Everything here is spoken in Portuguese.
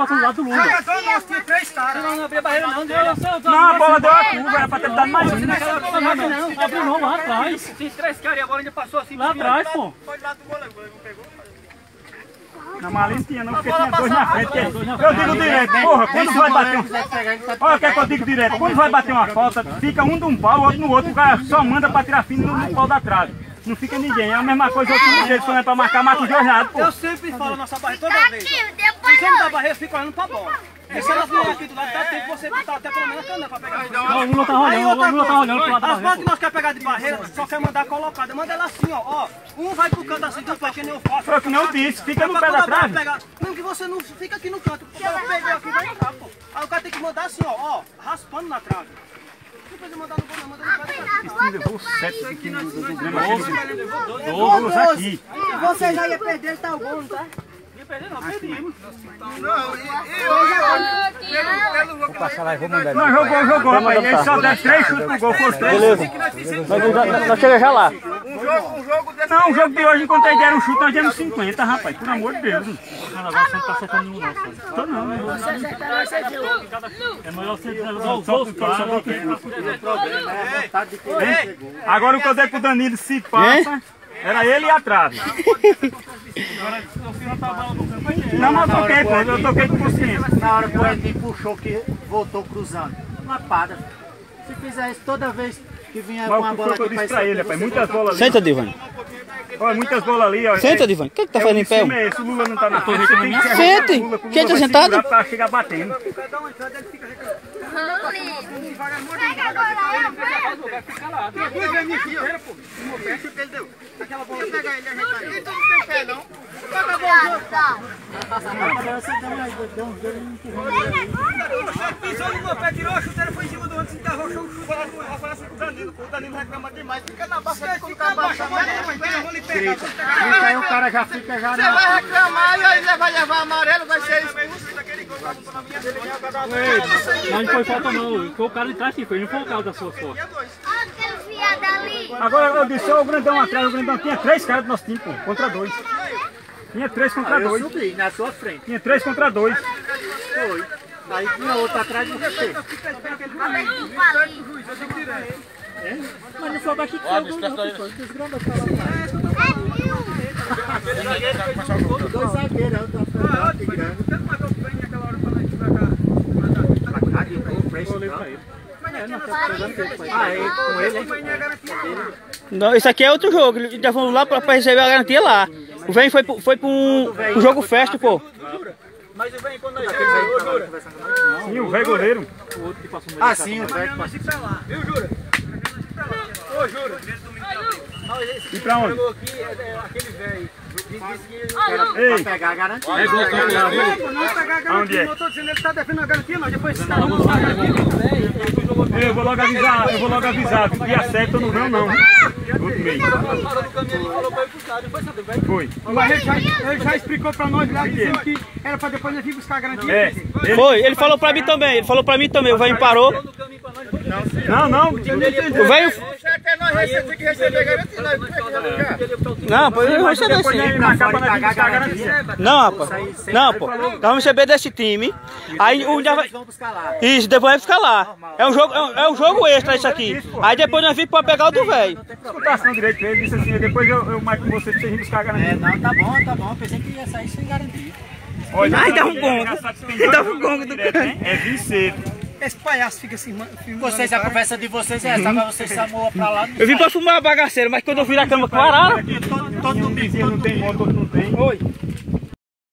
Passa do lado do Lula. Nós tinha 3 caras. Não abria a barreira não. Não, a bola deu a curva, era pra ter dado mais um. Não, abriu não, lá atrás. Tinha 3 caras e a bola ainda passou assim. Lá atrás, pô. Pode lá do goleiro, o goleiro não pegou. Na malinha tinha não, porque tinha 2 na frente. Eu digo direto, porra, quando vai bater um... Olha o que é que eu digo direto, quando vai bater uma falta, fica um de um pau, o outro no outro, o cara só manda pra tirar fino no pau da trave. Não fica ninguém, é a mesma coisa outro jeito, quando é pra marcar, marca os dois lados, pô. Eu sempre falo nossa barreira toda vez. Se você não dá barreira, fica olhando pra bola. E se ela vier aqui do lado, dá tempo você botar até pelo menos a cana pra pegar. Não, o Lula tá olhando pro lado da As bolas que nós queremos pegar de barreira, só quer mandar colocada. Manda ela assim, ó. Um vai pro canto assim, do pé, que nem eu faço. Foi o que não disse, fica no pé da trave. Mesmo que você não fica aqui no canto, porque ela pegou aqui e vai entrar, pô. Aí o cara tem que mandar assim, ó, raspando na trave. Não precisa mandar no gol, não, manda no pé da trave. Esse levou 7 aqui do Grêmio. 12 aqui. Você já ia perder tal gol, não tá? Não, perdemos. Vou passar lá e vou mandar. Não, jogou, rapaz. Ele só deu 3 chutes pro gol, foram 3. Beleza. Nós chegamos já lá. Não, o jogo de hoje, enquanto eles deram um chute, nós demos 50, rapaz. Por amor de Deus. Agora você não tá acertando nenhum, não. Tô não. É melhor você dar os gols para Agora o que eu dei pro Danilo, se passa, era ele e a trave. Não, mas eu toquei, pô. Eu toquei com consciência. Na hora que o Edinho puxou, que voltou cruzando. Uma pada. Se fizer isso toda vez que vinha com uma bola que eu disse pra ele, rapaz. Muitas bolas ali. Senta, Divan. Olha, muitas bolas ali, ó. Senta, Divan. O que tá fazendo em pé? O Lula não tá na frente. Sente. Quem tá sentado? Pra chegar batendo. Pega agora, Fica lá. Depois vem aqui, ó. O peixe que ele deu. Aquela bola. Pega ele, ajeitar ele. Então não tem pé, não. Pega a bola. Pisou no meu pé, tirou a chuteira, foi em cima do outro, se enterrou o chão, chuteira do Rafael com o Danilo. O Danilo reclama demais. Fica na baixa, fica abaixo. Aí o cara já fica já. Você vai reclamar e aí vai levar amarelo, vai ser expulso. Não foi falta não, foi o cara de trás que fez, não foi o cara da sua sorte. Agora eu disse, ó, o grandão atrás, o grandão tinha 3 caras do nosso time, pô, contra 2. Tinha 3 contra 2. Eu subi na sua frente. Tinha 3 contra 2. Foi. Aí tinha outro atrás de você. mas não foi daqui que saiu gol, não, foi dos grandes pra lá. 2 zagueiros, Não, isso aqui é outro jogo, eles já vão lá pra receber a garantia lá. O velho foi pra um jogo festa, pô. Mas o velho quando nós jura? Sim, o velho goleiro. Ah, sim, o velho. Viu, Jura? Ô, Jura. E pra onde? Aquele velho. Ei, pegar a garantia. É gol, não pegar a garantia. Eu tô dizendo, ele tá defendendo a garantia, mas depois você tá dando a garantia. Eu vou logo avisar, dia 7 eu não venho não. Outro mês. Foi. Mas ele já explicou pra nós lá, dizendo que era pra depois nós vir buscar a garantia. Foi, ele falou pra mim também, o velho parou. Não. O velho... Não, pô, eu vou receber sim. Não, rapaz. Não, pô. Nós vamos receber desse time. Aí o dia vai... Isso, depois vai ficar lá. É um jogo extra isso aqui. Aí depois nós vimos pra pegar o do velho. Escutação direito, ele disse assim, depois eu marco com você pra vocês buscar a garantia. Não, tá bom. Pensei que ia sair sem garantia. Olha, Ai, dá um gongo. Dá um gongo do cara. É Vincedo. Esse palhaço fica assim, Vocês, a conversa de vocês é essa, agora vocês chamam pra lá. Eu vim pra fumar bagaceiro, mas quando eu viro a cama com arara... Todo mundo dizia não tem moto, outro não tem. Oi.